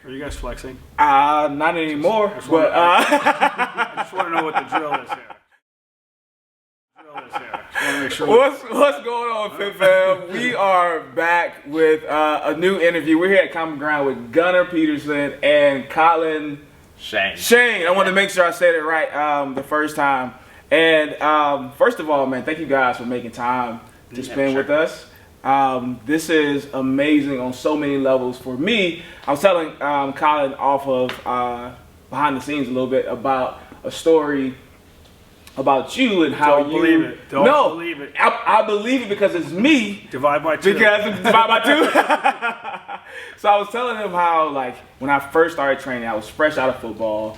Are you guys flexing? Not anymore. I just want to know what the drill is here. What's going on, Fit Fam? We are back with a new interview. We're here at Common Ground with Gunnar Peterson and Colin Shane. I want to make sure I said it right the first time. And first of all, man, thank you guys for making time to spend with us. This is amazing on so many levels for me. I was telling Colin off of behind the scenes a little bit about a story about you and how Don't believe it. Don't believe it. I believe it because it's me. Divide by two. Because divide by two. So I was telling him how, like, when I first started training, I was fresh out of football,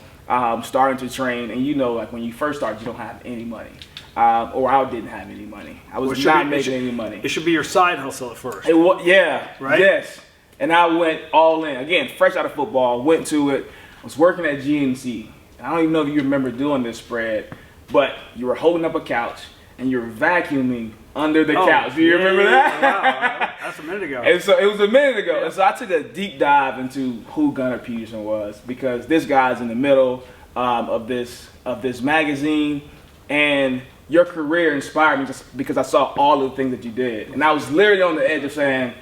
starting to train, and you know, like when you first start, you don't have any money. Or I didn't have any money. I was not making any money. It should be your side hustle at first. Yeah. Right? Yes. And I went all in. Again, fresh out of football, went to it. I was working at GNC. I don't even know if you remember doing this spread, but you were holding up a couch and you were vacuuming under the couch. Do you remember that? Wow. That's a minute ago. And so it was a minute ago. Yeah. And so I took a deep dive into who Gunnar Peterson was, because this guy's in the middle of this magazine, and your career inspired me just because I saw all of the things that you did. And I was literally on the edge of saying,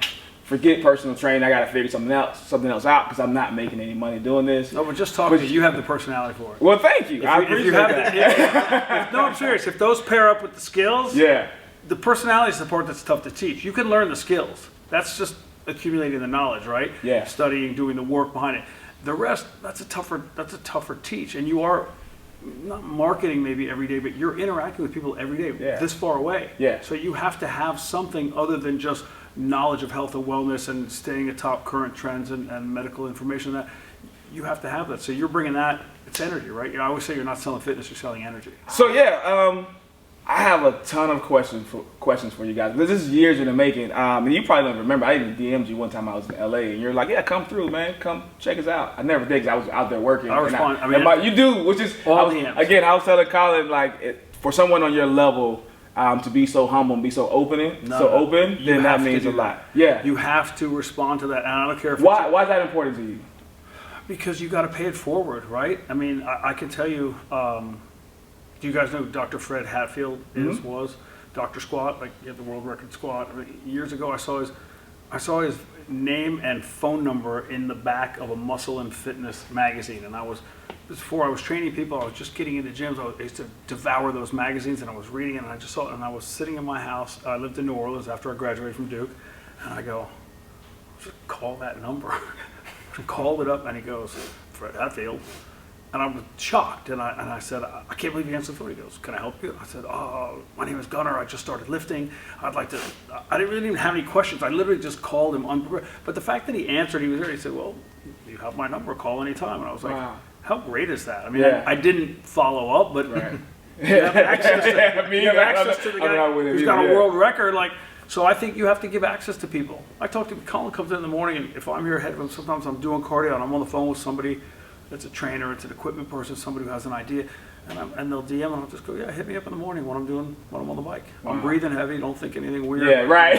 forget personal training, I got to figure something else out because I'm not making any money doing this. No, but just talking to you, have the personality for it. Well, thank you. I appreciate that. No, I'm serious. If those pair up with the skills, the personality is the part that's tough to teach. You can learn the skills. That's just accumulating the knowledge, right? Yeah. Studying, doing the work behind it. The rest, that's a tougher teach. And you are not marketing maybe every day, but you're interacting with people every day this far away. Yeah. So you have to have something other than just knowledge of health and wellness and staying atop current trends and medical information. That you have to have that. So you're bringing that. It's energy, right? I always say you're not selling fitness, you're selling energy. So I have a ton of questions for you guys. This is years in the making. And you probably don't remember. I even DM'd you one time I was in LA, and you're like, "Yeah, come through, man. Come check us out." I never did because I was out there working. I respond. You do, which is DMs. Again, I was telling Colin, like, for someone on your level to be so humble and be so open, then that means a lot. Yeah, you have to respond to that, and I don't care if why is that important to you? Because you got to pay it forward, right? I mean, I can tell you. Do you guys know who Dr. Fred Hatfield was? Dr. Squat, like you have the world record squat. I mean, years ago, I saw his name and phone number in the back of a Muscle and Fitness magazine, and before I was training people, I was just getting into gyms. I used to devour those magazines, and I was reading it, and I just saw it, and I was sitting in my house. I lived in New Orleans after I graduated from Duke, and I go, just call that number. I called it up, and he goes, Fred Hatfield. And I was shocked, and I said, I can't believe you answered the phone. He goes, can I help you? I said, my name is Gunnar. I just started lifting. I'd like to. I didn't really even have any questions. I literally just called him unprepared. But the fact that he answered, he was there. He said, well, you have my number. Call anytime. And I was like, wow. How great is that? I mean, I didn't follow up, but you have access to the guy who's got a world record. Like, so I think you have to give access to people. I talk to Colin, comes in the morning, and if I'm here ahead of him, sometimes I'm doing cardio and I'm on the phone with somebody. It's a trainer, it's an equipment person, somebody who has an idea, and they'll DM, and I'll just go, yeah, hit me up in the morning when I'm on the bike. Wow. I'm breathing heavy, don't think anything weird. Yeah, right.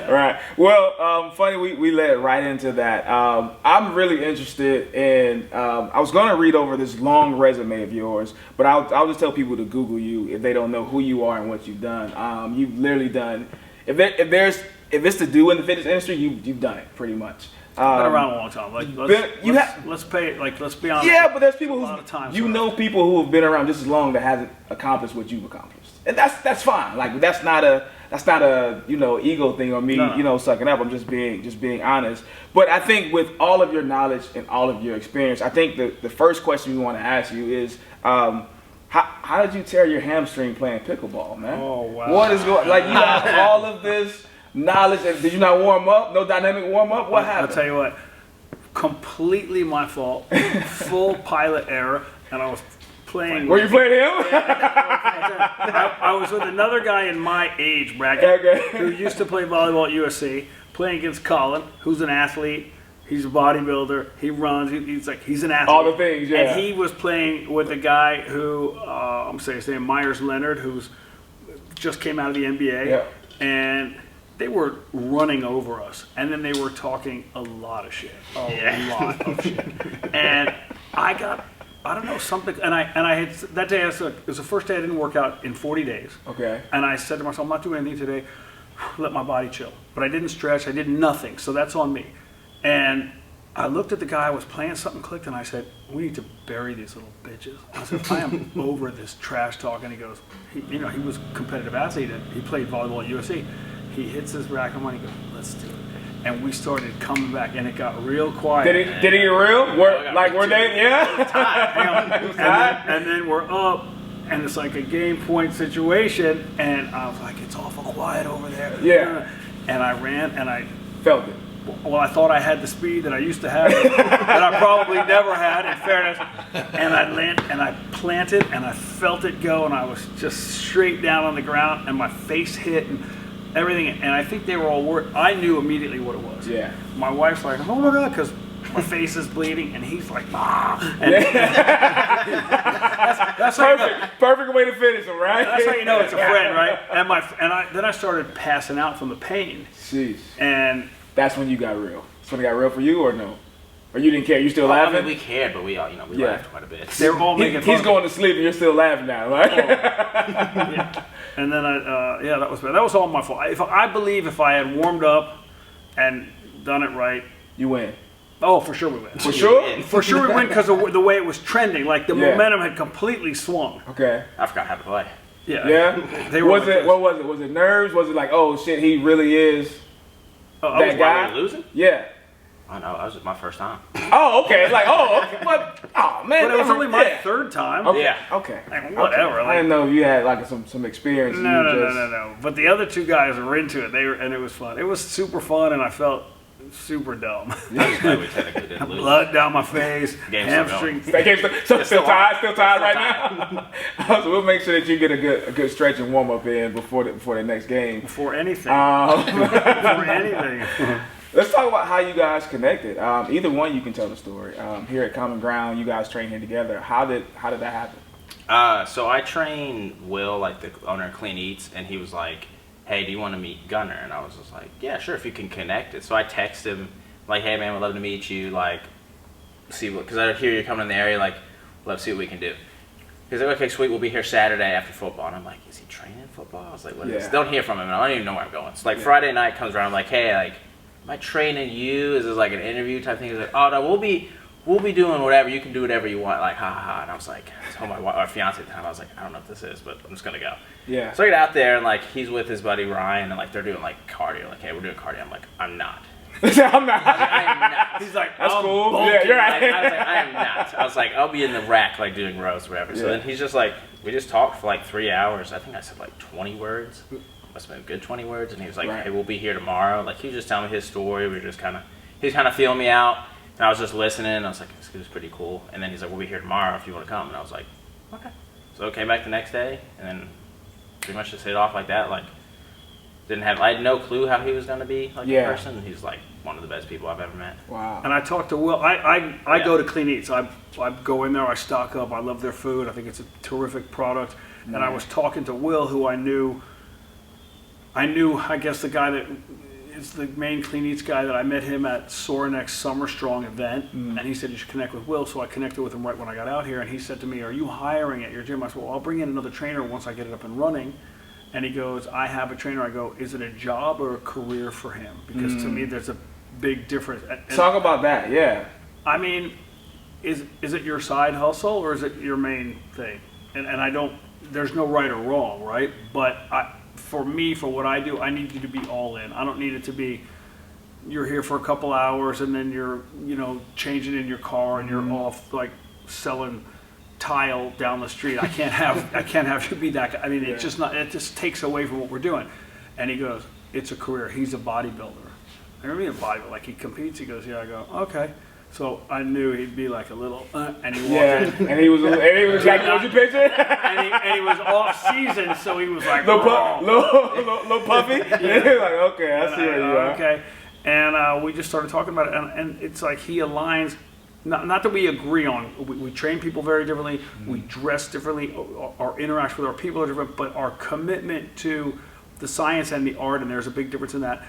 Right. Well, funny, we led right into that. I'm really interested in, I was going to read over this long resume of yours, but I'll just tell people to Google you if they don't know who you are and what you've done. You've literally done, if it's to do in the fitness industry, you've done it pretty much. Been around a long time. Like let's be honest. Yeah, but there's people who know people who have been around just as long that hasn't accomplished what you've accomplished, and that's fine. Like that's not a ego thing or me sucking up. I'm just being honest. But I think with all of your knowledge and all of your experience, I think the first question we want to ask you is how did you tear your hamstring playing pickleball, man? Oh wow! What is going like? You have all of this knowledge, and did you not warm up? No dynamic warm up? What happened? I'll tell you what, completely my fault. Full pilot error, and I was playing. Were you playing him? I was with another guy in my age bracket who used to play volleyball at USC, playing against Colin, who's an athlete. He's a bodybuilder. He runs. He's an athlete. All the things, yeah. And he was playing with a guy who I'm saying his name Myers Leonard, who's just came out of the NBA, and they were running over us, and then they were talking a lot of shit, lot of shit. And I don't know, something, and I had, that day, it was the first day I didn't work out in 40 days. Okay. And I said to myself, I'm not doing anything today, let my body chill. But I didn't stretch, I did nothing, so that's on me. And I looked at the guy, I was playing, something clicked, and I said, we need to bury these little bitches. I said, I am over this trash talk. And he goes, he was a competitive athlete, and he played volleyball at USC. He hits his racket, and he goes, let's do it. And we started coming back, and it got real quiet. Did it get real? Were they? Yeah. And then we're up, and it's like a game point situation, and I was like, it's awful quiet over there. Yeah. And I ran, and I Felt it. well, I thought I had the speed that I used to have, that I probably never had, in fairness. And I planted, and I felt it go, and I was just straight down on the ground, and my face hit, and everything. And I think they were all worried. I knew immediately what it was. Yeah. My wife's like, oh my God, because my face is bleeding, and he's like, ah. And that's Perfect way to finish him, right? That's how you know it's a friend, right? And then I started passing out from the pain. Jeez. And that's when you got real. That's when it got real for you, or no? Or you didn't care? You still laughing? I mean, we cared, but we laughed quite a bit. they were all making fun. He's going to sleep, and you're still laughing now, right? Yeah. And then that was bad. That was all my fault. I believe if I had warmed up and done it right, You win. oh, for sure we win. For sure? For sure we win because of the way it was trending. Like the momentum had completely swung. Okay. I forgot how to play. Yeah. Yeah? They were What like was it? Was it nerves? Was it like, oh shit, he really is I that was- guy? Were we losing? Yeah. I know, that was my first time. Oh, okay. Like, okay. Oh, man. But it was only my Yeah. third time. Okay. Yeah. Okay. Like, whatever. I didn't know if you had like some experience. No. But the other two guys were into it. And it was fun. It was super fun, and I felt super dumb. I was glad we technically didn't lose. Blood down my face, Game's hamstring. Still tired right now. So we'll make sure that you get a good stretch and warm up in before the next game. Before anything. Um, Before anything. Let's talk about how you guys connected. Either one, you can tell the story. Here at Common Ground, you guys train here together. How did that happen? So I trained Will, like the owner of Clean Eats, and he was like, hey, do you want to meet Gunnar? And I was just like, yeah, sure, if you can connect it. So I texted him, like, hey, man, we'd love to meet you, like, see what, because I hear you're coming in the area, like, love to see what we can do. He's like, okay, sweet, we'll be here Saturday after football. And I'm like, is he training football? I was like, what is this? Don't hear from him, and I don't even know where I'm going. So, like, Friday night comes around, I'm like, hey, like, am I training you? Is this like an interview type thing? He's like, oh, no, we'll be doing whatever. You can do whatever you want. Like, ha, ha, ha. And I was like, I told our fiance at the time, I was like, I don't know what this is, but I'm just going to go. Yeah. So I get out there, and, like, he's with his buddy Ryan, and, like, they're doing, like, cardio. Like, hey, we're doing cardio. I'm like, I'm not. I'm not. I am not. He's like, That's I'm cool. bulking. Yeah, you're right. Like, I was like, I am not. I was like, I'll be in the rack, like, doing rows or whatever. So Yeah. then he's just like, we just talked for, like, 3 hours. I think I said, like, 20 words. Must have been a good 20 words. And he was like, Right. hey, we'll be here tomorrow. Like, he was just telling me his story. We were just kind of, he was kind of feeling me out. And I was just listening. And I was like, this is pretty cool. And then he's like, we'll be here tomorrow if you want to come. And I was like, okay. So I came back the next day. And then pretty much just hit it off like that. Like, I had no clue how he was going to be, like, Yeah. a person. He's, like, one of the best people I've ever met. Wow. And I talked to Will. I go to Clean Eats. I go in there. I stock up. I love their food. I think it's a terrific product. And I was talking to Will, who I knew. I guess the guy that is the main Clean Eats guy that I met him at Sorenex's Summer Strong event. And he said you should connect with Will. So I connected with him right when I got out here. And he said to me, "Are you hiring at your gym?" I said, "Well, I'll bring in another trainer once I get it up and running." And he goes, "I have a trainer." I go, "Is it a job or a career for him?" Because to me, there's a big difference. And Talk about that. Yeah. I mean, is it your side hustle or is it your main thing? And I don't. There's no right or wrong, right? But for me, for what I do, I need you to be all in. I don't need it to be you're here for a couple hours and then you're changing in your car and you're off like selling tile down the street. I can't have you be that guy. I mean, it's just not. It just takes away from what we're doing. And he goes, "It's a career." He's a bodybuilder. I remember a bodybuilder. Like he competes. He goes, "Yeah." I go, "Okay." So I knew he'd be like a little, and he walked in. And he was like, "What'd you picture?" and he was off season, so he was like, little "Raw." puffy. Yeah. Like, okay, I see where you are. Okay, and we just started talking about it, and it's like he aligns. Not that we agree on. We train people very differently. We dress differently. Our interaction with our people are different, but our commitment to the science and the art, and there's a big difference in that,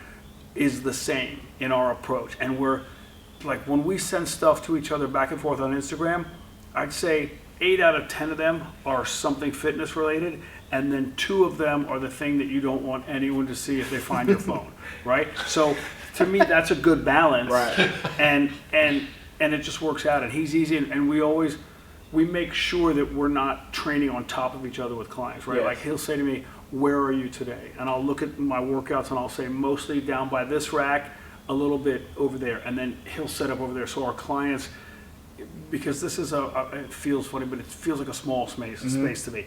is the same in our approach. And we're like, when we send stuff to each other back and forth on Instagram, I'd say 8 out of 10 of them are something fitness related, and then 2 of them are the thing that you don't want anyone to see if they find your phone, right? So to me, that's a good balance, Right. and it just works out. And he's easy, and we make sure that we're not training on top of each other with clients, right? Yes. Like he'll say to me, "Where are you today?" And I'll look at my workouts and I'll say, "Mostly down by this rack, a little bit over there," and then he'll set up over there. So our clients, because this is it feels funny, but it feels like a small space to me.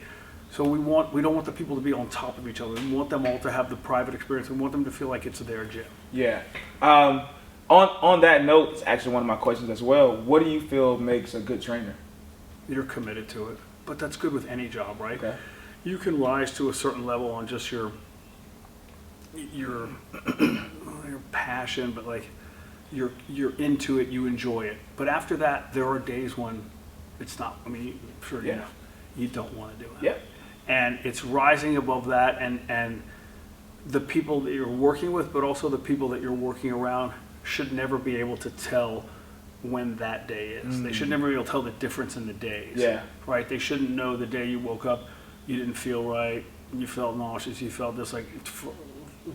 So we don't want the people to be on top of each other. We want them all to have the private experience. We want them to feel like it's their gym. Yeah. On that note, it's actually one of my questions as well. What do you feel makes a good trainer? You're committed to it, but that's good with any job, right? Okay. You can rise to a certain level on just your passion, but like you're into it, you enjoy it. But after that, there are days when it's not. I mean, I'm sure you know, you don't want to do it. Yeah. And it's rising above that, and the people that you're working with, but also the people that you're working around, should never be able to tell when that day is. They should never be able to tell the difference in the days. Yeah. Right? They shouldn't know the day you woke up, you didn't feel right, you felt nauseous, you felt this. Like,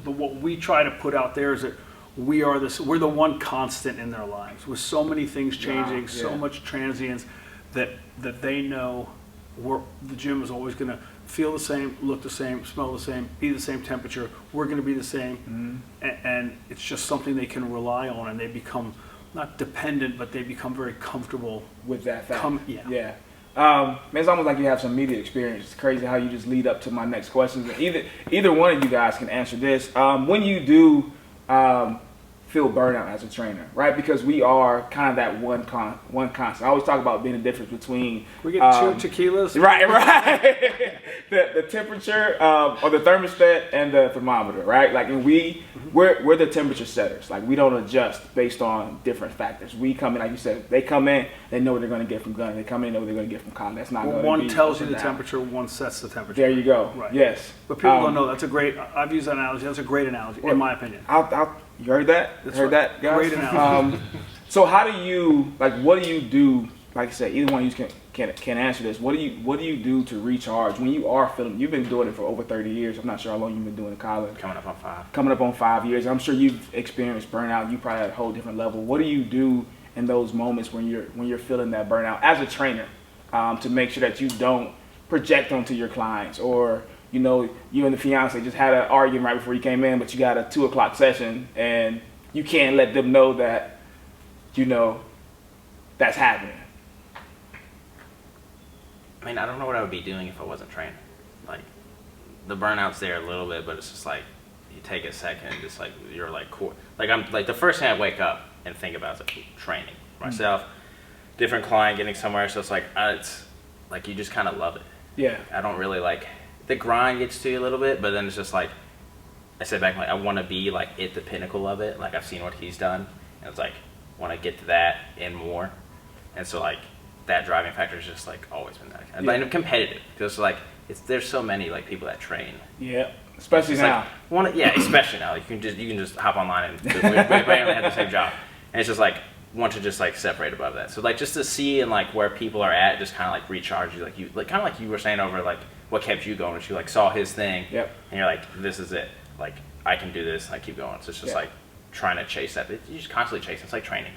what we try to put out there is that we're the one constant in their lives, with so many things changing, so much transience, that they know the gym is always going to feel the same, look the same, smell the same, be the same temperature. We're going to be the same, and it's just something they can rely on, and they become not dependent, but they become very comfortable with that fact. Yeah. Man, it's almost like you have some media experience. It's crazy how you just lead up to my next question. Either one of you guys can answer this. When you do feel burnout as a trainer, right? Because we are kind of that one constant. I always talk about being the difference between We get 2 tequilas. right. the temperature or the thermostat and the thermometer, right? Like, and we're the temperature setters. Like, we don't adjust based on different factors. We come in, like you said, they come in, they know what they're going to get from Gunnar. They come in, know what they're going to get from Colin. That's not going to be. One tells you the down. temperature, one sets the temperature. There you go. Right. Yes. But people don't know. That's a great. I've used that analogy. That's a great analogy, in my opinion. You heard that? That's Heard right. that, guys? Great analogy. So how do you, like, what do you do? Like I said, either one of you can answer this. What do you do to recharge when you are feeling? You've been doing it for over 30 years. I'm not sure how long you've been doing it, Colin. Coming up on 5. Coming up on 5 years. I'm sure you've experienced burnout. You probably at a whole different level. What do you do in those moments when you're feeling that burnout as a trainer, to make sure that you don't project onto your clients, or you know, you and the fiance just had an argument right before you came in, but you got a 2:00 session and you can't let them know that, you know, that's happening. I mean, I don't know what I would be doing if I wasn't training. Like, the burnout's there a little bit, but it's just like, you take a second and just like, you're like, cool. Like, I'm like, the first thing I wake up and think about is like training myself, different client, getting somewhere. So it's like, it's like, you just kind of love it. Yeah. I don't really like, the grind gets to you a little bit, but then it's just like, I sit back and like, I want to be like at the pinnacle of it. Like, I've seen what he's done, and it's like, want to get to that and more. And so like, that driving factor is just like always been that. And I'm competitive, because like, there's so many like people that train. Yeah. Especially now. Like, especially now. You can just hop online and we barely have the same job, and it's just like, want to just like separate above that. So like, just to see and like where people are at, just kind of like recharge you, like kind of like you were saying over like what kept you going, is you like saw his thing, and you're like, this is it. Like, I can do this, and I keep going. So it's just like trying to chase that. You just constantly chase. It's like training,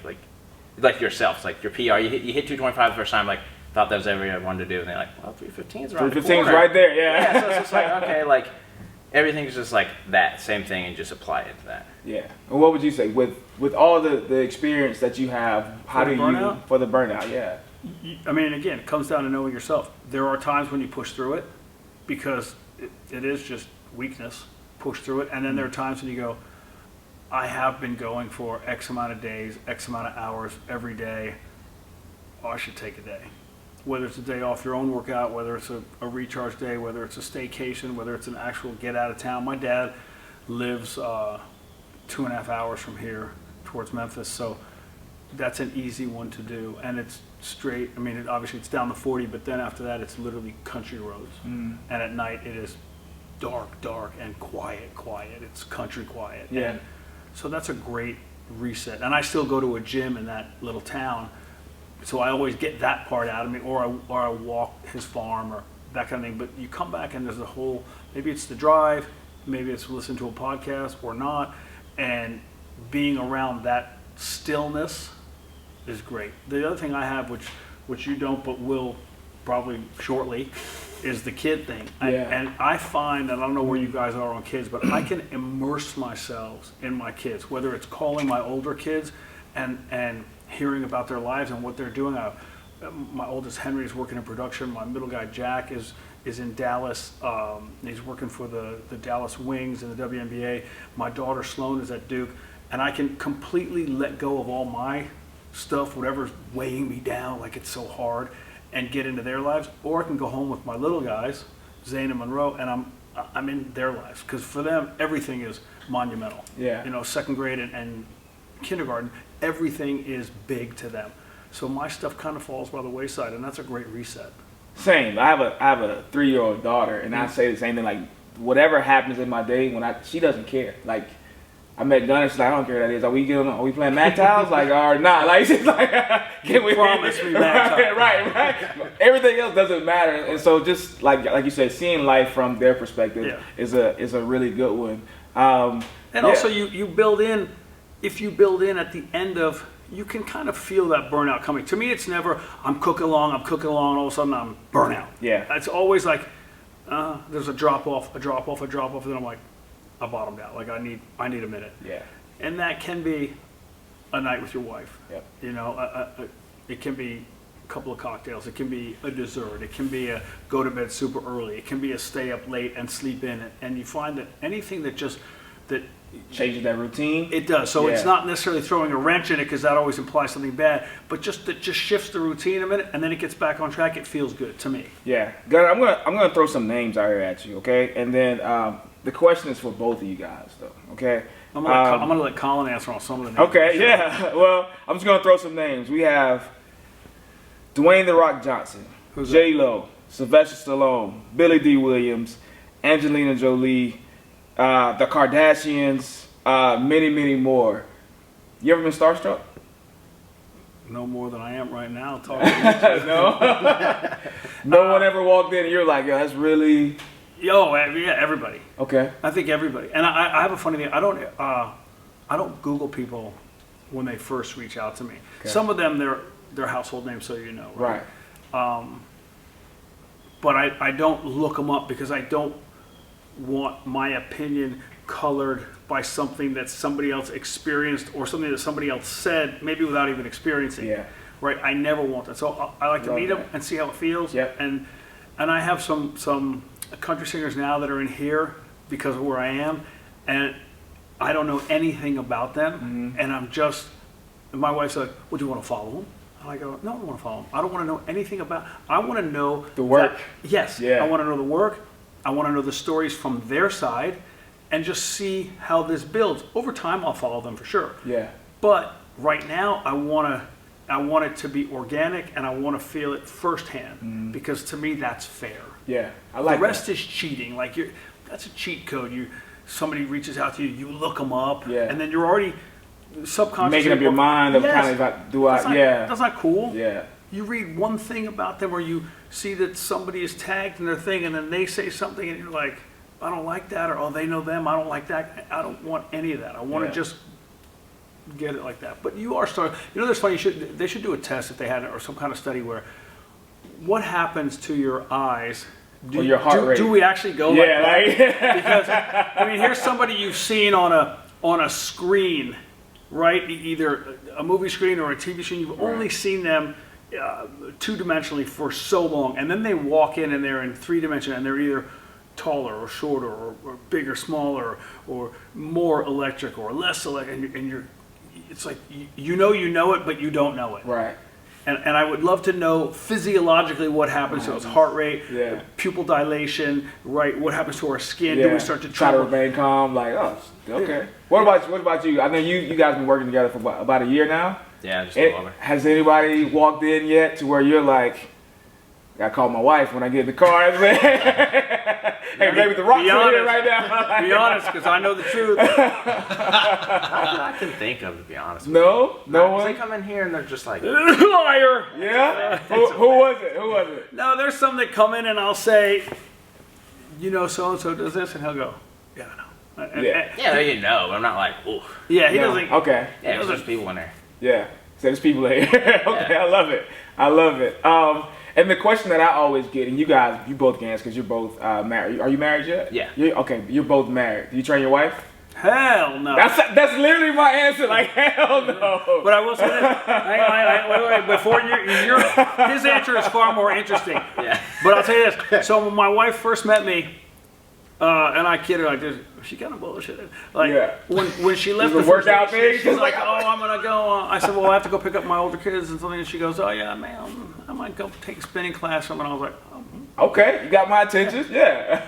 like yourself. It's like your PR. You hit 225 the first time. Like, thought that was everything I wanted to do, and they're like, well, 315 is around the corner. 315 is right there. Yeah. So it's just like, okay, like everything's just like that same thing, and just apply it to that. Yeah. And what would you say with all the experience that you have? How do you for the burnout? Yeah. I mean, again, it comes down to knowing yourself. There are times when you push through it, because it is just weakness. Push through it, and then there are times when you go, I have been going for X amount of days, X amount of hours every day. Oh, I should take a day. Whether it's a day off your own workout, whether it's a recharge day, whether it's a staycation, whether it's an actual get out of town. My dad lives 2.5 hours from here towards Memphis, so that's an easy one to do, and it's straight. I mean, obviously it's down the 40, but then after that it's literally country roads, and at night it is dark and quiet. It's country quiet. Yeah. And so that's a great reset. And I still go to a gym in that little town, so I always get that part out of me, or I walk his farm or that kind of thing. But you come back and there's a whole, maybe it's the drive, maybe it's listen to a podcast or not, and being around that stillness is great. The other thing I have, which you don't but will probably shortly, is the kid thing. And I find that, I don't know where you guys are on kids, but I can immerse myself in my kids, whether it's calling my older kids and hearing about their lives and what they're doing. My oldest Henry is working in production. My middle guy Jack is in Dallas. He's working for the Dallas Wings in the WNBA. My daughter Sloan is at Duke. And I can completely let go of all my stuff, whatever's weighing me down, like it's so hard, and get into their lives. Or I can go home with my little guys, Zane and Monroe, and I'm in their lives. Because for them, everything is monumental. Yeah. You know, second grade and kindergarten, everything is big to them. So my stuff kind of falls by the wayside, and that's a great reset. Same. I have a 3-year-old daughter, and I say the same thing. Like, whatever happens in my day, she doesn't care. Like, I met Gunnar. She's like, I don't care what that is. Are we playing Mac Tiles? Like, or not? Like, she's like, can we promise me Mac Tiles? right. Everything else doesn't matter. And so, just like you said, seeing life from their perspective is a really good one. And also, you build in. If you build in at the end of, you can kind of feel that burnout coming. To me, it's never, I'm cooking along, and all of a sudden I'm burnout. Yeah. It's always like, there's a drop off, and then I'm like, I bottomed out. Like, I need a minute. Yeah. And that can be a night with your wife. Yep. You know, it can be a couple of cocktails. It can be a dessert. It can be a go to bed super early. It can be a stay up late and sleep in. And you find that anything that changes that routine. It does. So it's not necessarily throwing a wrench in it, because that always implies something bad, but just shifts the routine a minute, and then it gets back on track. It feels good to me. Yeah. Gunnar, I'm gonna throw some names out here at you, okay? And then the question is for both of you guys, though, okay? I'm gonna let Colin answer on some of the names. Okay, yeah. Well, I'm just gonna throw some names. We have Dwayne "The Rock" Johnson, J Lo, Sylvester Stallone, Billy D. Williams, Angelina Jolie, the Kardashians, many more. You ever been starstruck? No more than I am right now talking to you. No. No one ever walked in and you're like, yo, that's really. Yeah, everybody. Okay. I think everybody. And I have a funny thing. I don't Google people when they first reach out to me. Okay. Some of them they're household names, so you know. Right. But I don't look them up, because I don't want my opinion colored by something that somebody else experienced or something that somebody else said, maybe without even experiencing it. Yeah. Right. I never want that. So I like to meet them and see how it feels. Yep. And I have some country singers now that are in here because of where I am, and I don't know anything about them, and my wife's like, well, do you want to follow them? And I go, no, I don't want to follow them. I don't want to know anything about, I want to know the work. Yes. Yeah. I want to know the work. I want to know the stories from their side, and just see how this builds. Over time, I'll follow them for sure. Yeah. But right now, I want it to be organic, and I want to feel it firsthand, because to me, that's fair. Yeah, I like the rest that. is cheating. Like, that's a cheat code. Somebody reaches out to you, you look them up, Yeah. and then you're already subconsciously making up your mind of Yes. kind of like, That's not cool. Yeah. You read one thing about them, or you see that somebody is tagged in their thing, and then they say something, and you're like, I don't like that, or oh, they know them, I don't like that. I don't want any of that. I want to just get it like that. But you are starting. You know, there's funny. They should do a test if they had it, or some kind of study where what happens to your eyes. Or your heart rate. Do we actually go like that? Because I mean, here's somebody you've seen on a screen, right? Either a movie screen or a TV screen. You've only seen them two-dimensionally for so long, and then they walk in and they're in three-dimension, and they're either taller or shorter or bigger, smaller, or more electric or less electric, and you're it's like you know it, but you don't know it. Right. And I would love to know physiologically what happens to us, heart rate, pupil dilation, right? What happens to our skin? Do we start to try to remain calm? Like, oh, okay. What about you? I know you guys been working together for about a year now. Yeah, just a little over. Has anybody walked in yet to where you're like, I call my wife when I get in the car. Hey, baby, the rocks are here right now. Be honest, because I know the truth. I can think of, to be honest. No Because one. they come in here and they're just like, Liar. Yeah. Who was it? Who was it? No, there's some that come in and I'll say, you know, so and so does this, and he'll go, yeah, I know. And- Yeah. yeah, you know, but I'm not like, ooh. Yeah, he No. doesn't. Okay. Yeah, 'cause there's people in there. Yeah. So there's people in here. Okay, Yeah. I love it. I love it. And the question that I always get, and you both can answer because you're both married. Are you married yet? Yeah. Okay, you're both married. Do you train your wife? Hell no. That's literally my answer. Like hell no. But I will say this. Wait, before his answer is far more interesting. Yeah. But I'll tell you this. So when my wife first met me, and I kid her like this, she kind of bullshitted. Like Yeah. when she left The the first workout day, thing? she's like, "Oh, I'm gonna go." I said, "Well, I have to go pick up my older kids and something." And she goes, "Oh yeah, man, I might go take a spinning class." And I was like, oh. Okay, you got my attention. Yeah.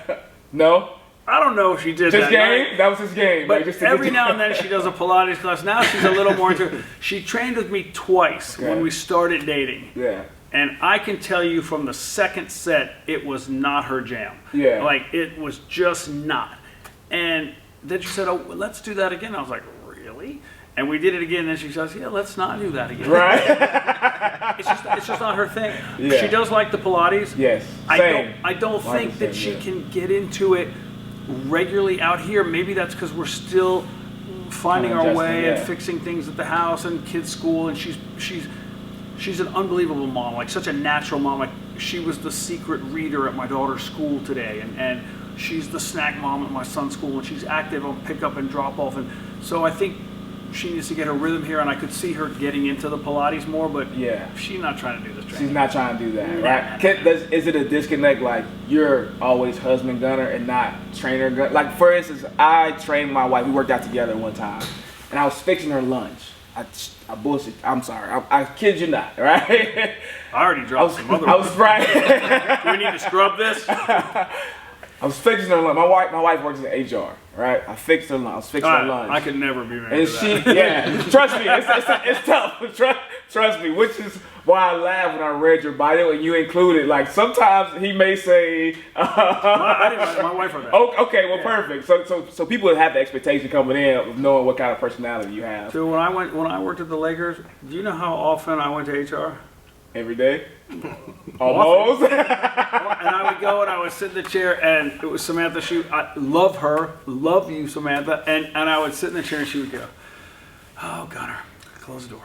No. I don't know if she did Just that. game. That was his game. But like, just to every get now and then she does a Pilates class. Now she's a little more into it. She trained with me twice Okay. when we started dating. Yeah. And I can tell you from the second set, it was not her jam. Yeah. Like, it was just not. And then she said, "Oh, well, let's do that again." I was like, "Really?" And we did it again. And she says, "Yeah, let's not do that again." Right. It's just not her thing. Yeah. She does like the Pilates. Yes. Same. I don't think that she yeah. can get into it regularly out here. Maybe that's because we're still finding our way and fixing things at the house and kids' school. And she's an unbelievable mom, like such a natural mom. Like she was the secret reader at my daughter's school today, and she's the snack mom at my son's school, and she's active on pickup and drop off. And so I think she needs to get her rhythm here, and I could see her getting into the Pilates more, but Yeah. she's not trying to do this training. She's not trying to do that, Nah. right? Is it a disconnect? Like you're always husband gunner and not trainer gunner. Like for instance, I trained my wife. We worked out together one time, and I was fixing her lunch. I bullshit. I'm sorry. I kid you not, right? I already dropped some other I was right. Do we need to scrub this? I was fixing her lunch. My wife works in HR, right? I fixed her lunch. I was fixing her lunch. I could never be married And to she, that. yeah, trust me, it's tough. Trust me, which is why I laughed when I read your bio and you included, like, sometimes he may say, I didn't, my wife heard that. oh, okay, well, perfect. So people have the expectation coming in of knowing what kind of personality you have So when I worked at the Lakers, do you know how often I went to HR? every day. Almost. And I would go and I would sit in the chair, and it was Samantha. I love her, love you, Samantha. And I would sit in the chair, and she would go, "Oh, Gunnar, close the door."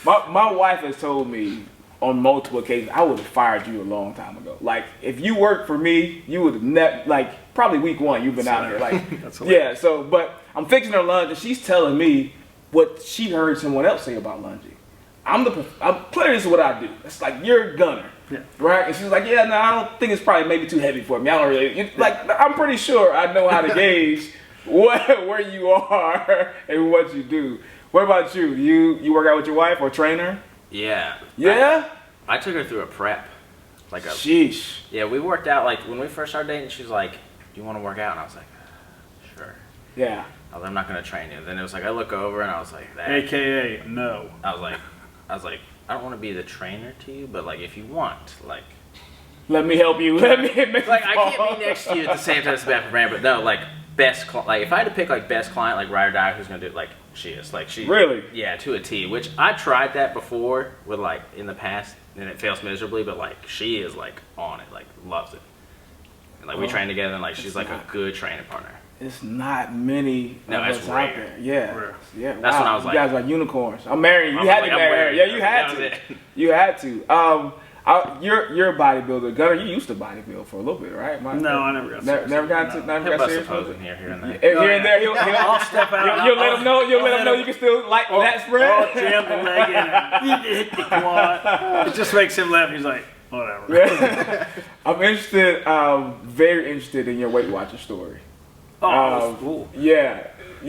My wife has told me on multiple occasions, I would have fired you a long time ago. Like, if you worked for me, you would have like, probably week one, you've been out here. Like, That's yeah, so, but I'm fixing her lunch, and she's telling me what she heard someone else say about lunging. I'm clearly this is what I do. It's like, you're a gunner. Yeah. Right? And she's like, yeah, no, I don't think it's probably maybe too heavy for me. I don't really, like, I'm pretty sure I know how to gauge where you are and what you do. What about you? You work out with your wife or trainer? Yeah. Yeah? I took her through a prep. Like a Sheesh. Yeah, we worked out, like, when we first started dating, she was like, "Do you want to work out?" And I was like, "Sure." Yeah. I was like, "I'm not going to train you." Then it was like, I look over and I was like, that. AKA no. I was like, I don't want to be the trainer to you, but like, if you want, like, Let me help you. Let me make like, I can't be next to you at the same time as bad for brand, but no, like, like, if I had to pick, like, best client, like, ride or die, who's going to do it, like, she is. Like, she. Really? Yeah, to a T, which I tried that before with, like, in the past, and it fails miserably, but, like, she is, like, on it, like, loves it. And, like, we train together, and, like, she's, like, a good training partner. It's not many No, of it's us rare. out there. Yeah. Rare. Yeah. That's when I was you like- guys are like unicorns. I'm marrying you. I You was had like, to I'm marry her. married. Yeah, you That had was to. it. You had to. You're a bodybuilder. Gunnar, you used to bodybuild for a little bit, right? No, I never got serious. Never got He'll got bust a serious. pose in here and there. Here and there, he'll I'll step out. you'll let him know. You'll let him know you can still like that spread. I'll jam the leg in and hit the quad. It just makes him laugh. He's like, whatever. I'm interested, very interested in your Weight Watcher story. Oh, that's cool. Yeah.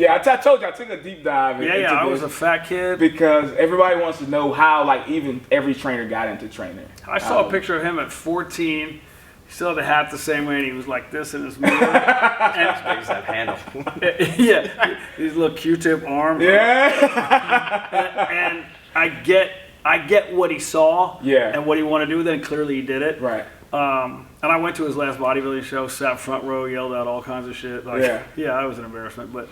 I told you I took a deep dive into Yeah, I this was a fat kid. because everybody wants to know how, like, even every trainer got into training. I saw a picture of him at 14. He still had the hat the same way, and he was like this in his mirror. As big as that handle. Yeah, these little Q-tip arms. Yeah. And I get I get what he saw Yeah. and what he wanted to do. Then clearly he did it. Right. And I went to his last bodybuilding show, sat front row, yelled out all kinds of shit. Like, Yeah. I was an embarrassment, but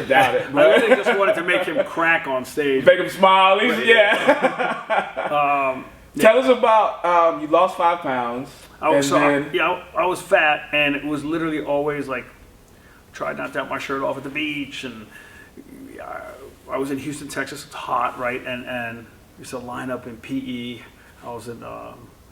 Doubt it. I But really just wanted to make him crack on stage. make him smile. At least, yeah. Tell us about you lost 5 pounds. I was, and then, I was fat, and it was literally always like, tried not to have my shirt off at the beach, and I was in Houston, Texas. It's hot, right? And used to line up in PE. I was in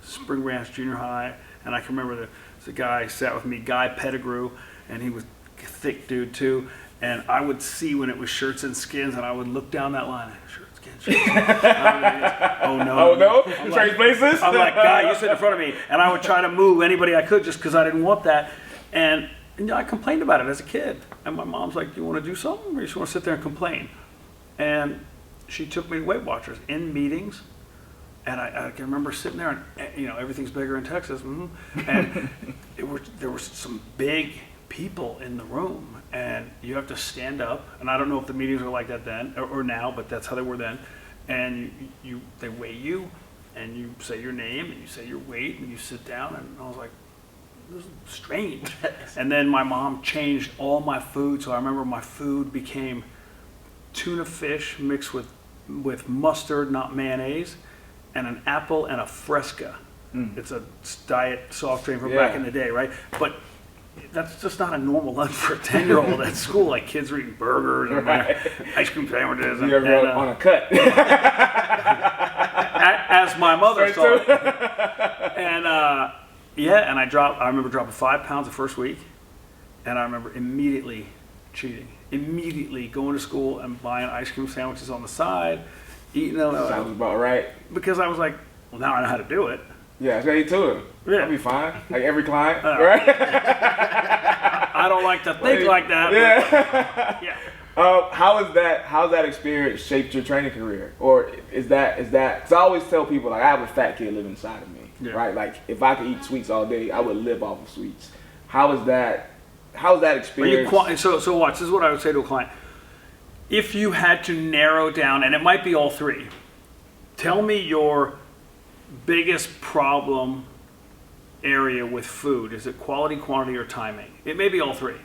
Spring Ranch Junior High, and I can remember the guy sat with me, Guy Pettigrew, and he was a thick dude too. And I would see when it was shirts and skins, and I would look down that line, shirts, skins, shirts. Oh no! oh no! I'm Trade like, places. I'm like, Guy, you sit in front of me, and I would try to move anybody I could just because I didn't want that. And I complained about it as a kid, and my mom's like, "Do you want to do something, or you just want to sit there and complain?" And she took me to Weight Watchers in meetings. And I can remember sitting there, and everything's bigger in Texas, and there were some big people in the room, and you have to stand up. And I don't know if the meetings were like that then or now, but that's how they were then. And they weigh you, and you say your name, and you say your weight, and you sit down. And I was like, this is strange. And then my mom changed all my food, so I remember my food became tuna fish mixed with mustard, not mayonnaise, and an apple and a Fresca. It's a diet soft drink from back in the day, right? But that's just not a normal lunch for a 10-year-old at school. Like, kids are eating burgers and ice cream sandwiches. You ever on a cut? As my mother saw it. And and I remember dropping 5 pounds the first week, and I remember immediately cheating. Immediately going to school and buying ice cream sandwiches on the side, eating them. Sounds about right. Because I was like, well, now I know how to do it. Yeah, say it to him. Yeah. I'll be fine. Like every client, right? I don't like to think like that. Yeah. Yeah. How's that experience shaped your training career? Or is that, because I always tell people, like, I have a fat kid living inside of me, right? Like, if I could eat sweets all day, I would live off of sweets. How's that experience? So watch, this is what I would say to a client. If you had to narrow down, and it might be all three, tell me your biggest problem area with food. Is it quality, quantity, or timing? It may be all three.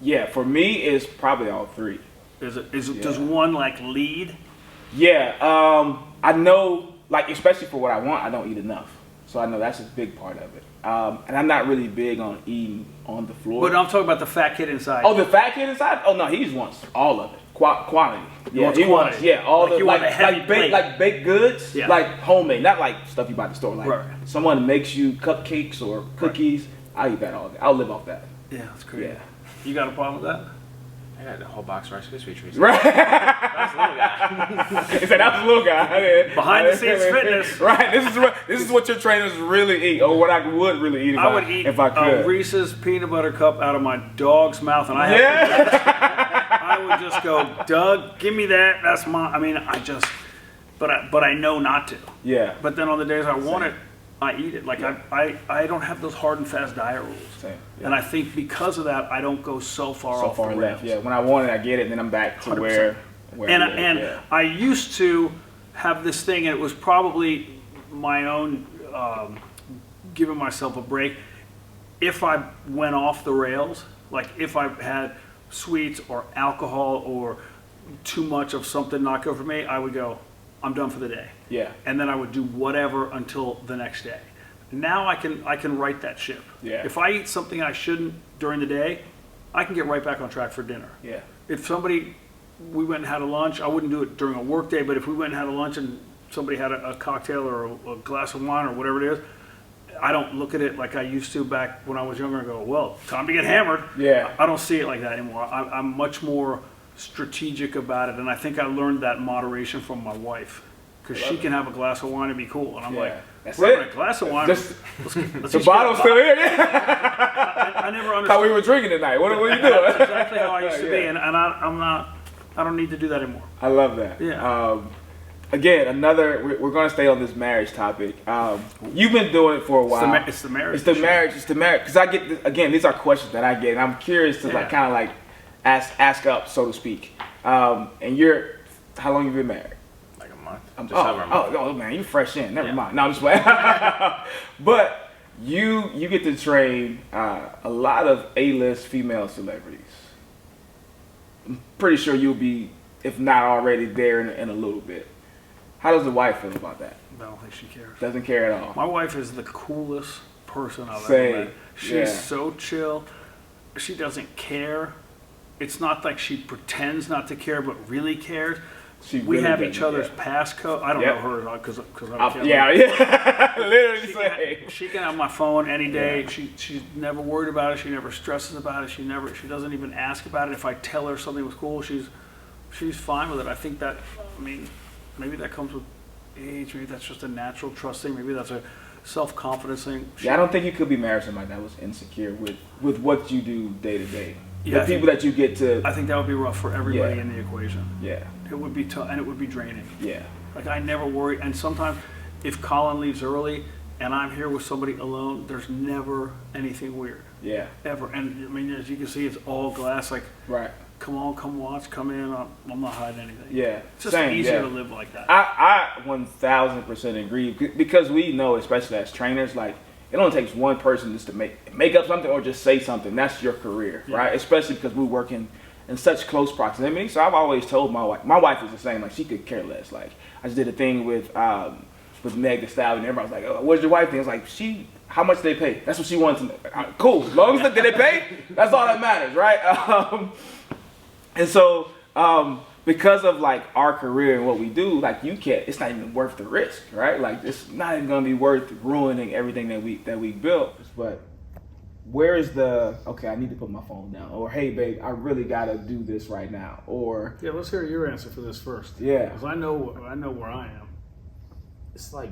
Yeah, for me, it's probably all three. Does one like lead? Yeah, I know, like, especially for what I want, I don't eat enough. So I know that's a big part of it. And I'm not really big on eating on the floor. But I'm talking about the fat kid inside. Oh, the fat kid inside? Oh, no, he just wants all of it. Quantity. Yeah, he wants all like the, you want a heavy plate. like baked goods, like homemade, not like stuff you buy at the store. Like someone makes you cupcakes or cookies, I eat that all day. I'll live off that. Yeah, that's great. Yeah. You got a problem with that? I got a whole box of Rice Krispie treats. Right. That's the little guy. He said, "That's the little guy." Behind the scenes fitness. Right. This is what your trainers really eat, or what I would really eat if I could. A Reese's peanut butter cup out of my dog's mouth, and I would just go, Doug, give me that. That's my. I mean, but I know not to. Yeah. But then on the days I want it, I eat it. Like I don't have those hard and fast diet rules. Same. Yeah. And I think because of that, I don't go so far off the rails. left. Yeah. When I want it, I get it, and then I'm back to 100%. where And I used to have this thing, and it was probably my own giving myself a break. If I went off the rails, like if I had sweets or alcohol or too much of something not good for me, I would go, I'm done for the day. Yeah. And then I would do whatever until the next day. Now I can right that ship. Yeah. If I eat something I shouldn't during the day, I can get right back on track for dinner. Yeah. If we went and had a lunch, I wouldn't do it during a work day, but if we went and had a lunch and somebody had a cocktail or a glass of wine or whatever it is, I don't look at it like I used to back when I was younger and go, well, time to get hammered. Yeah. I don't see it like that anymore. I'm much more strategic about it, and I think I learned that moderation from my wife, because she can have a glass of wine and be cool, and I'm like, that's we're it. A glass of wine. Just, let's the bottle's still here. Yeah. I never understood How we were drinking tonight. What are you doing? That's exactly how I used to be, and I don't need to do that anymore. I love that. Yeah. Again, we're going to stay on this marriage topic. You've been doing it for a while. It's the marriage. It's the marriage. Because I get, again, these are questions that I get, and I'm curious to like kind of like ask up, so to speak. And how long have you been married? Like a month. Oh, Just over a month. oh, man, you fresh in. Never Yeah. mind. No, I'm just playing. But you get to train a lot of A-list female celebrities. I'm pretty sure you'll be, if not already, there in a little bit. How does the wife feel about that? I don't think she cares. Doesn't care at all. My wife is the coolest person I've Same. ever met. She's Yeah. so chill. She doesn't care. It's not like she pretends not to care, but really cares. She We really have doesn't, each other's yeah. passcode. I don't Yep. know hers because I can't. Yeah. Literally She say. can, she can have my phone any day. Yeah. She's never worried about it. She never stresses about it. She doesn't even ask about it. If I tell her something was cool, she's fine with it. I think that, I mean, maybe that comes with age. Maybe that's just a natural trust thing. Maybe that's a self-confidence thing. Yeah, I don't think you could be married to somebody that was insecure with what you do day to day. Yeah, The people that you get to. I think that would be rough for everybody Yeah. in the equation. Yeah. It would be tough, and it would be draining. Yeah. Like, I never worry. And sometimes if Colin leaves early and I'm here with somebody alone, there's never anything weird. Yeah. Ever. And I mean, as you can see, it's all glass. Like, Right. come on, come watch, come in. I'm not hiding anything. Yeah. It's just Same, easier yeah. to live like that. I 1000% agree because we know, especially as trainers, like it only takes one person just to make up something or just say something. That's your career, Yeah. right? Especially because we work in such close proximity. So I've always told my wife is the same. Like she could care less. Like I just did a thing with Meg Thee Stallion, and everybody's like, "Oh, what's your wife think?" It's like how much they pay? That's what she wants to know. Cool. As long as they pay, that's all that matters, right? And so, because of like our career and what we do, like it's not even worth the risk, right? Like it's not even gonna be worth ruining everything that we built. But where is okay, I need to put my phone down, or hey babe, I really gotta do this right now, or Yeah, let's hear your answer for this first. Yeah. Because I know where I am. It's like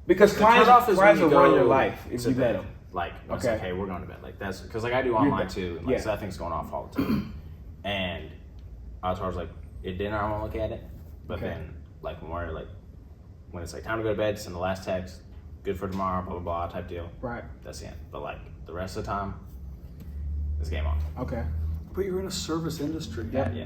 because the clients cutoff is when will you run go your life if to you let bed. them. Like, when it's Okay. like, hey, we're going to bed. Like, that's because, like, I do You're online done. too. And, like, Yeah. so that thing's going off all the time. And I was like, at dinner, I won't look at it. But Okay. then, like, when it's like time to go to bed, send the last text, good for tomorrow, blah, blah, blah, type deal. Right. That's the end. But, like, the rest of the time, it's game on. Okay. But you're in a service industry. Yeah. Yeah.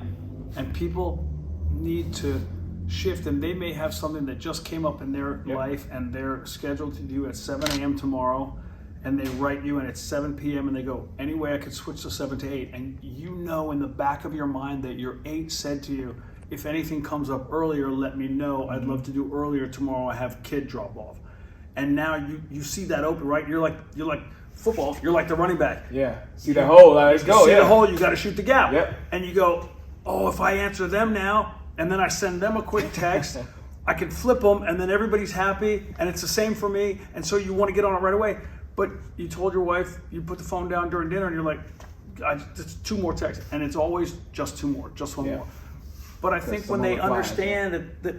And people need to shift, and they may have something that just came up in their Yep. life and they're scheduled to do at 7 a.m. tomorrow, and they write you and it's 7 p.m. and they go, any way I could switch to 7 to 8, and you know in the back of your mind that your 8 said to you, if anything comes up earlier, let me know. I'd love to do earlier tomorrow. I have kid drop off. And now you see that open, right? You're like football, you're like the running back. Yeah. See the hole. Let's go. See Yeah. the hole, you got to shoot the gap. Yep. And you go, oh, if I answer them now, and then I send them a quick text, I can flip them, and then everybody's happy, and it's the same for me. And so you want to get on it right away. But you told your wife, you put the phone down during dinner, and you're like, just 2 more texts. And it's always just 2 more, just 1 Yeah. more. But I think when someone they replies, understand that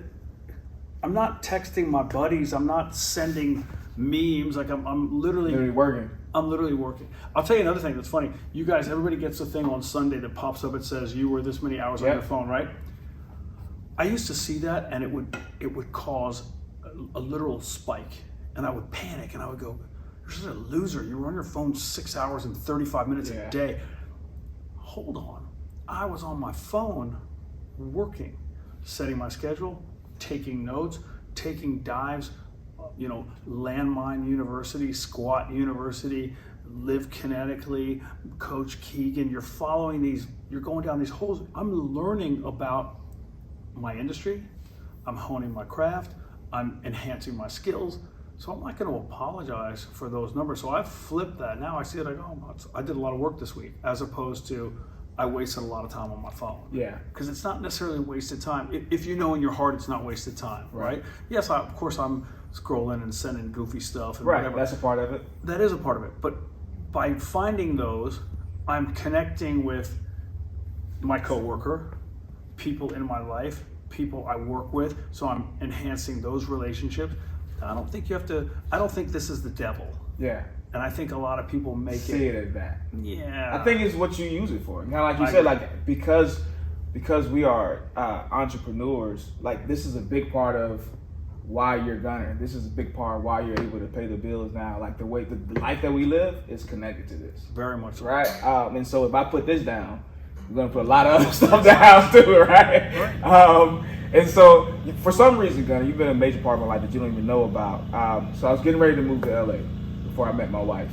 I'm not texting my buddies, I'm not sending memes, like I'm Literally working. I'm literally working. I'll tell you another thing that's funny. You guys, everybody gets a thing on Sunday that pops up. It says you were this many hours on Yep. your phone, right? I used to see that, and it would cause a literal spike, and I would panic, and I would go, "You're such a loser. You were on your phone 6 hours and 35 minutes Yeah. a day." Hold on, I was on my phone working, setting my schedule, taking notes, taking dives. Landmine University, Squat University, Live Kinetically, Coach Keegan. You're following these, you're going down these holes. I'm learning about my industry. I'm honing my craft. I'm enhancing my skills. So I'm not going to apologize for those numbers. So I've flipped that. Now I see it like, oh, I did a lot of work this week, as opposed to I wasted a lot of time on my phone. Yeah. Because it's not necessarily wasted time. If you know in your heart it's not wasted time, right? Yes, of course I'm scrolling and sending goofy stuff and Right. whatever. That's a part of it. That is a part of it. But by finding those, I'm connecting with my coworker, people in my life, people I work with. So I'm enhancing those relationships. I don't think this is the devil. Yeah. And I think a lot of people make See it as that. Yeah. I think it's what you use it for. Kind of like you I said, agree. like because we are entrepreneurs, like this is a big part of why you're Gunnar. This is a big part of why you're able to pay the bills now. Like the way the life that we live is connected to this, Very much so. right? And so if I put this down, we're gonna put a lot of other stuff down too, right? And so, for some reason, Gunnar, you've been a major part of my life that you don't even know about. So I was getting ready to move to LA before I met my wife.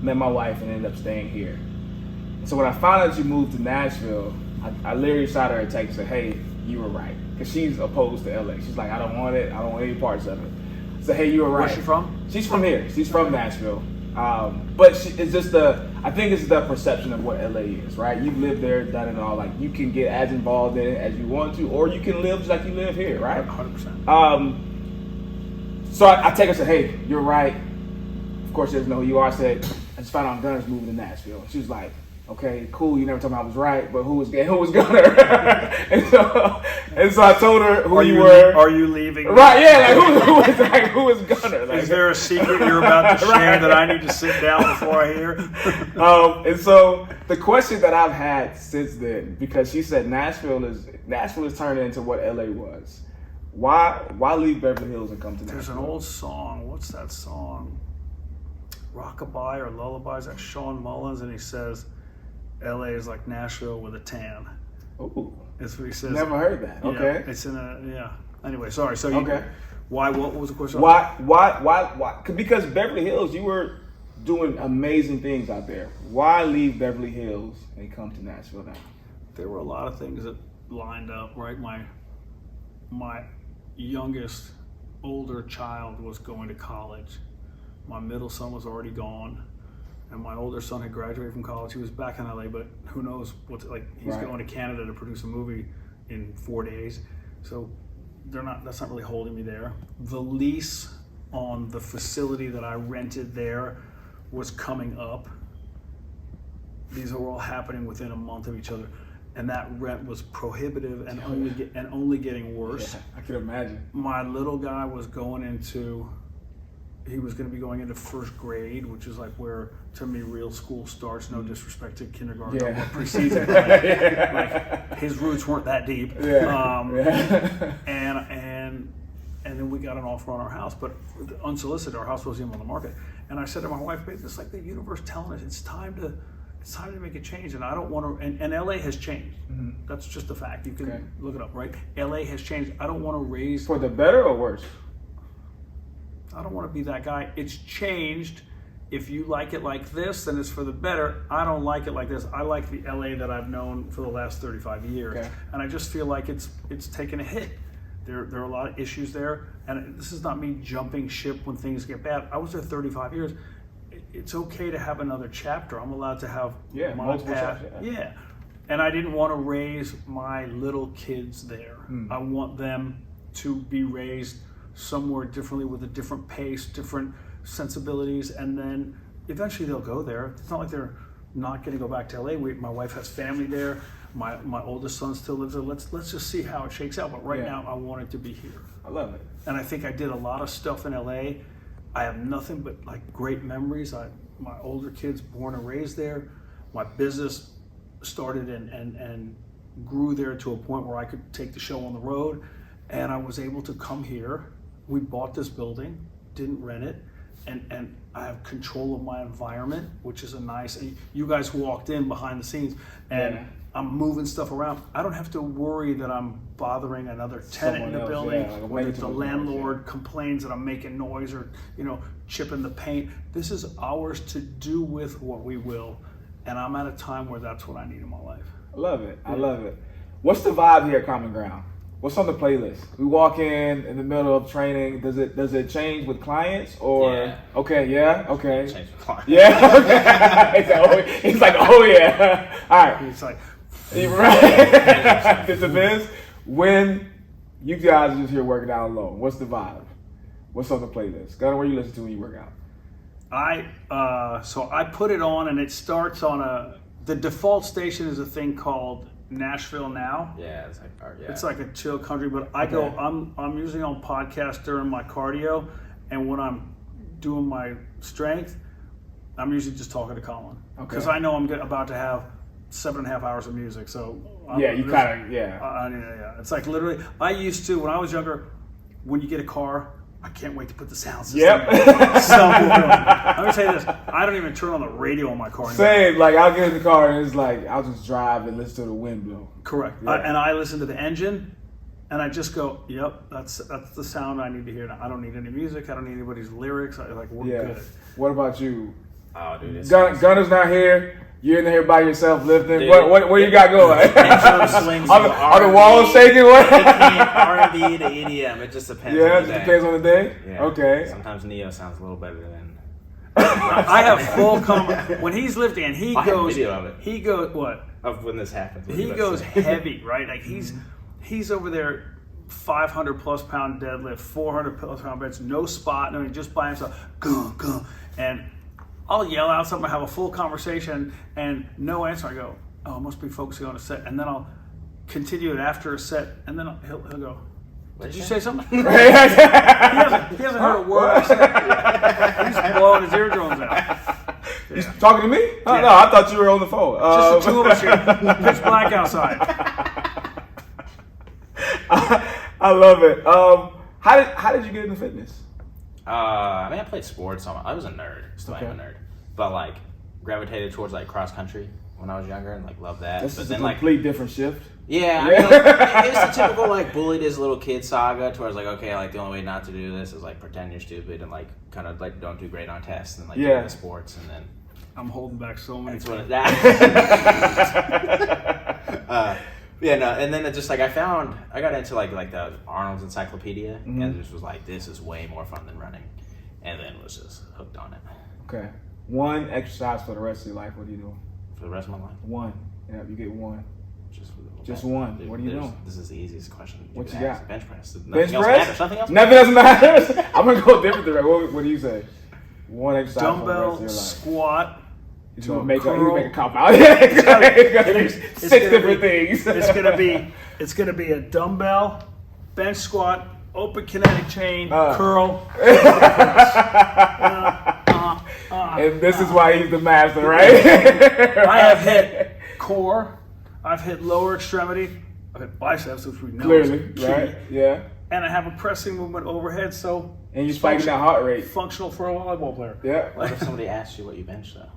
Met my wife and ended up staying here. And so when I found out you moved to Nashville, I literally shot her a text and said, hey, you were right. Because she's opposed to LA. She's like, I don't want it. I don't want any parts of it. I said, hey, you were right. Where's she from? She's from here. She's from Nashville. But it's just I think it's the perception of what LA is, right? You've lived there, done it all. Like, you can get as involved in it as you want to, or you can live just like you live here, right? 100%. So I take her and said, hey, you're right. Of course, she doesn't know who you are. I said, I just found out Gunner's moving to Nashville. And she was like, okay, cool. You never told me I was right, but who was Gunner? and so I told her who you were. Are you leaving? Right? Yeah. Like who is Gunner? Like, is there a secret you're about to share that I need to sit down before I hear? And so the question that I've had since then, because she said Nashville is turning into what LA was. Why leave Beverly Hills and come to Nashville? There's an old song. What's that song? Rockabye or Lullabies? That's Sean Mullins, and he says, LA is like Nashville with a tan. Ooh. That's what he says. Never heard that. Yeah, Okay. it's in Anyway, sorry. So okay. Why? What was the question? Why? Because Beverly Hills, you were doing amazing things out there. Why leave Beverly Hills and come to Nashville now? There were a lot of things that lined up, right? My youngest, older child was going to college. My middle son was already gone. And my older son had graduated from college. He was back in LA, but who knows he's right. going to Canada to produce a movie in 4 days. So that's not really holding me there. The lease on the facility that I rented there was coming up. These are all happening within a month of each other. And that rent was prohibitive and only getting worse. Yeah, I can imagine. My little guy was he was going to be going into first grade, which is like where, to me, real school starts. No disrespect to kindergarten or what precedes it. Like his roots weren't that deep. Yeah. And then we got an offer on our house, but unsolicited. Our house wasn't even on the market. And I said to my wife, babe, it's like the universe telling us it's time to make a change. And I don't want to. And LA has changed. Mm-hmm. That's just a fact. You can look it up, right? LA has changed. I don't want to raise for the better or worse. I don't want to be that guy. It's changed. If you like it like this, then it's for the better. I don't like it like this. I like the LA that I've known for the last 35 years. Okay. And I just feel like it's taken a hit. There are a lot of issues there. And this is not me jumping ship when things get bad. I was there 35 years. It's okay to have another chapter. I'm allowed to have my path. Yeah. And I didn't want to raise my little kids there. I want them to be raised somewhere differently with a different pace, different sensibilities, and then eventually they'll go there. It's not like they're not going to go back to LA. My wife has family there. My oldest son still lives there. Let's just see how it shakes out. But right now, I want it to be here. I love it. And I think I did a lot of stuff in LA. I have nothing but like great memories. My older kids born and raised there. My business started and grew there to a point where I could take the show on the road, and I was able to come here. We bought this building, didn't rent it, and I have control of my environment, which is a nice. You guys walked in behind the scenes, and I'm moving stuff around. I don't have to worry that I'm bothering another tenant in the building, whether the landlord complains that I'm making noise or chipping the paint. This is ours to do with what we will, and I'm at a time where that's what I need in my life. I love it. I love it. What's the vibe here at Common Ground? What's on the playlist? We walk in the middle of training. Does it change with clients or? Yeah. Okay. Yeah. Okay. Change with clients. Yeah. Okay. It's like oh yeah. All right. It's like right. It depends. When you guys are just here working out alone, what's the vibe? What's on the playlist? Gunnar, what do you listen to when you work out? So I put it on and it starts on the default station is a thing called Nashville Now. Yeah, it's like a chill country, but I'm usually on podcast during my cardio, and when I'm doing my strength, I'm usually just talking to Colin because I know I'm about to have 7.5 hours of music. So it's like literally. I used to when I was younger. When you get a car, I can't wait to put the sound system. Yep. in. Let me tell you this: I don't even turn on the radio on my car anymore. Same. Like I'll get in the car and it's like I'll just drive and listen to the wind blow. Correct. Yeah. And I listen to the engine And I just go, yep, that's the sound I need to hear now. I don't need any music. I don't need anybody's lyrics. We're good. What about you? Oh, dude, it's Gunner's not here. You're in here by yourself lifting. Dude. What you got going? swings Are the walls shaking? What? R&B to EDM. It just depends. Yeah, on it the day. depends on the day. Yeah. Okay. Sometimes Neo sounds a little better than. I have full when he's lifting and he I have a goes. video of it. He goes what? Of when this happens. What He you about to goes say? heavy, right? Like he's over there, 500 plus pound deadlift, 400 plus pound bench, no spot, no, just by himself, go, and I'll yell out something, have a full conversation, and no answer. I go, oh, I must be focusing on a set, and then I'll continue it after a set, and then he'll go, did you say something? he hasn't heard a word I said. He's blowing his eardrums out. You talking to me? Oh, no, I thought you were on the phone. Just the two of us here. Pitch black outside. I love it. How did you get into fitness? I mean, I played sports. I was a nerd. Still am a nerd. But like, gravitated towards like cross country when I was younger and like loved that. This but is then a like, complete different shift. yeah, I mean, like, it's the typical like bullied as a little kid saga towards like, okay, like the only way not to do this is like pretend you're stupid and like kind of like don't do great on tests and like get into sports and then. I'm holding back so many That's things. what that. Yeah, no, and then it just like I got into like the Arnold's Encyclopedia, and it just was like, this is way more fun than running, and then was just hooked on it. Okay. One exercise for the rest of your life. What are you doing? For the rest of my life, One. Yeah, you get one. just one. Dude, What are you doing? This is the easiest question. What you could got? ask. Bench press. Bench Nothing else press? matters. Nothing else. Nothing else matters. I'm gonna go different direction. What do you say? One exercise for the rest of Dumbbell your life. squat. He's to gonna a make curl. a cop out. There's It's six gonna different be- things. It's gonna be a dumbbell, bench squat, open kinetic chain, curl. And this is why he's the master, right? I have hit core. I've hit lower extremity. I've hit biceps, which we know Clearly, is key. right? Yeah. And I have a pressing movement overhead, so And you're spiking that heart rate. functional for a volleyball player. Yeah. What if somebody asks you what you bench though?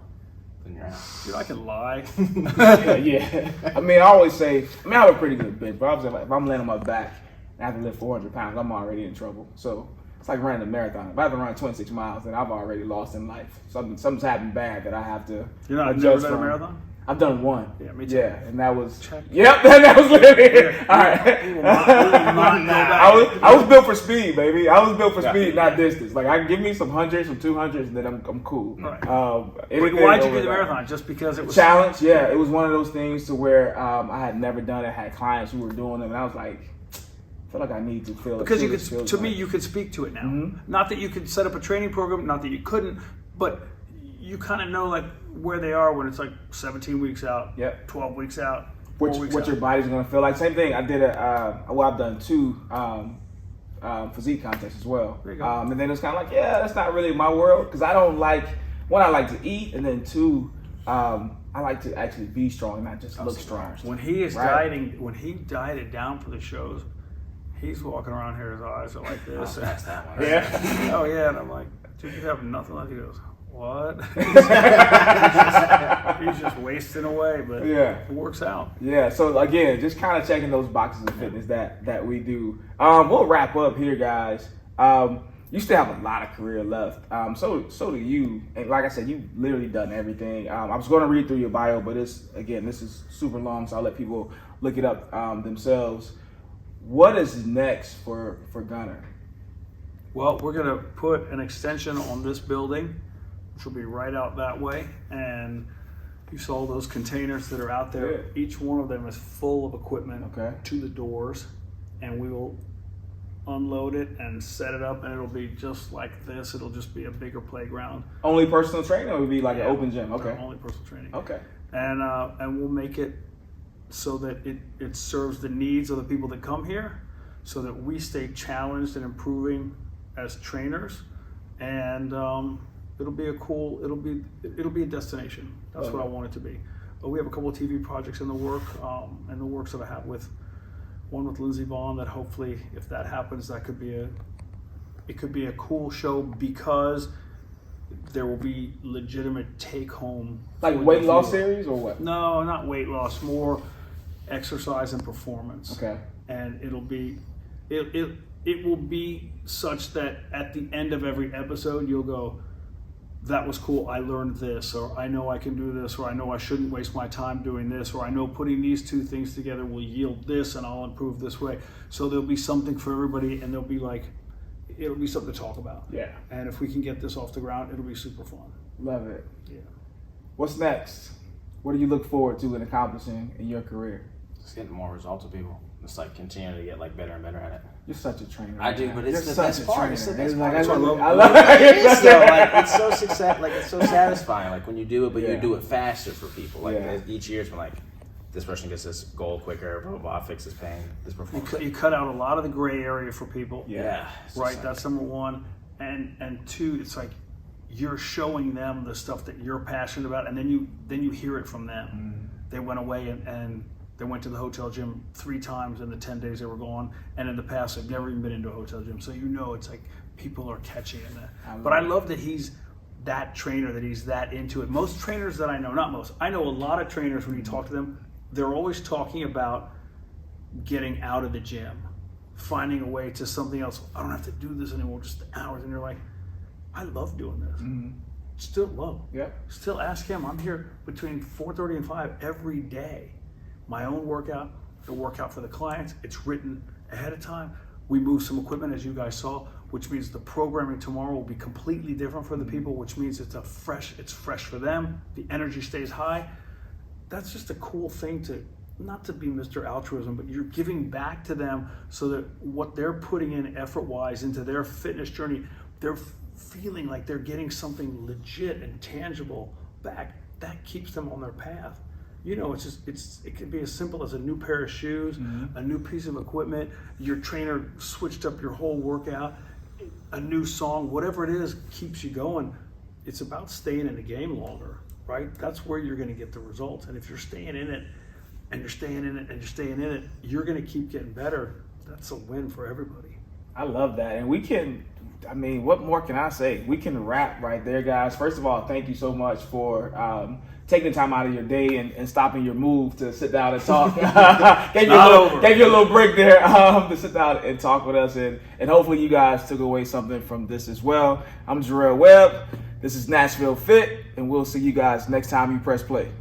Then you're out. Dude, I can lie. Yeah. I mean, I always say, I have a pretty good bench, but obviously if I'm laying on my back and I have to lift 400 pounds, I'm already in trouble. So it's like running a marathon. If I have to run 26 miles, then I've already lost in life. Something's happened bad that I have to You're not never adjust done a from. marathon? I've done one. Yeah, me too. Yeah, and that was. Check. Yep, that was literally. All right. We will not go back. I was built for speed, baby. I was built for Yeah. speed, not distance. Like I can give me some hundreds, some 200s, and then I'm cool. Right. Anything Why'd you over do the that. marathon? Just because it was Challenge? Yeah, it was one of those things to where I had never done it. Had clients who were doing them, and I was like, I feel like I need to feel Because see you what it could, feels to me, like. you could speak to it now. Mhm. Not that you could set up a training program, not that you couldn't, but you kind of know like where they are when it's like 17 weeks out, Yep. 12 weeks out, 4 weeks what out. your body's gonna feel like. Same thing. I did I've done 2 physique contests as well. There you go. And then it's kind of like, yeah, that's not really my world because I don't like. One, I like to eat, and then 2, I like to actually be strong, not just look strong. When he is Right. dieting, when he dieted down for the shows, he's walking around here, his eyes are like I'll this. pass that one. Yeah. Oh yeah, and I'm like, dude, you have nothing left. He goes, what? he's just wasting away, but Yeah. it works out. Yeah, so again, just kind of checking those boxes of fitness that we do. We'll wrap up here, guys. You still have a lot of career left. So do you. And like I said, you've literally done everything. I was going to read through your bio, but this is super long, so I'll let people look it up themselves. What is next for Gunnar? Well, we're gonna put an extension on this building, which will be right out that way. And you saw those containers that are out there. Yeah. Each one of them is full of equipment Okay. to the doors, and we will unload it and set it up, and it'll be just like this. It'll just be a bigger playground. Only personal training, or would it be like Yeah. an open gym? Okay. Only personal training. Okay. And we'll make it so that it serves the needs of the people that come here, so that we stay challenged and improving as trainers, and it'll be a destination. That's what I want it to be. But we have a couple of TV projects in the works that I have with Lindsey Vaughn, that hopefully, if that happens, it could be a cool show, because there will be legitimate take home. Like for the weight loss viewer. series or what? No, not weight loss, more exercise and performance. Okay. and it will be such that at the end of every episode you'll go, that was cool, I learned this, or I know I can do this, or I know I shouldn't waste my time doing this, or I know putting these two things together will yield this and I'll improve this way. So there'll be something for everybody, and it'll be something to talk about. Yeah. And if we can get this off the ground, it'll be super fun. Love it. Yeah. What's next? What do you look forward to in accomplishing in your career? Just getting more results with people. Just like continuing to get like better and better at it. You're such a trainer. I do, man. but it's You're the best such a part. It's the trainer. best Like, part. That's what I love it. It is though. Like it's so success. Like it's so satisfying. Like when you do it, but Yeah. you do it faster for people. Like Yeah. each year's been like, this person gets this goal quicker. Blah blah blah. Fixes pain. This performance. You cut out a lot of the gray area for people. Yeah. It's just Right, like- that's number one. And two, it's like you're showing them the stuff that you're passionate about, and then you hear it from them. They went away and they went to the hotel gym 3 times in the 10 days they were gone, and in the past they've never even been into a hotel gym. So it's like people are catching in that. But I love that he's that trainer, that he's that into it. Most trainers that I know, not most, I know a lot of trainers, when you talk to them, they're always talking about getting out of the gym, finding a way to something else. I don't have to do this anymore, just hours. And you're like, I love doing this. Still love. Yep. Still ask him. I'm here between 4:30 and 5 every day. My own workout, the workout for the clients. It's written ahead of time. We move some equipment, as you guys saw, which means the programming tomorrow will be completely different for the people, which means it's fresh for them. The energy stays high. That's just a cool thing to, not to be Mr. Altruism, but you're giving back to them so that what they're putting in effort-wise into their fitness journey, they're feeling like they're getting something legit and tangible back. That keeps them on their path. It could be as simple as a new pair of shoes, a new piece of equipment, your trainer switched up your whole workout, a new song, whatever it is keeps you going. It's about staying in the game longer, right? That's where you're going to get the results. And if you're staying in it, and you're staying in it, and you're staying in it, you're going to keep getting better. That's a win for everybody. I love that. And what more can I say? We can wrap right there, guys. First of all, thank you so much for taking the time out of your day and stopping your move to sit down and talk. gave you a little break there to sit down and talk with us. And hopefully you guys took away something from this as well. I'm Jarrell Webb. This is Nashville Fit, and we'll see you guys next time you press play.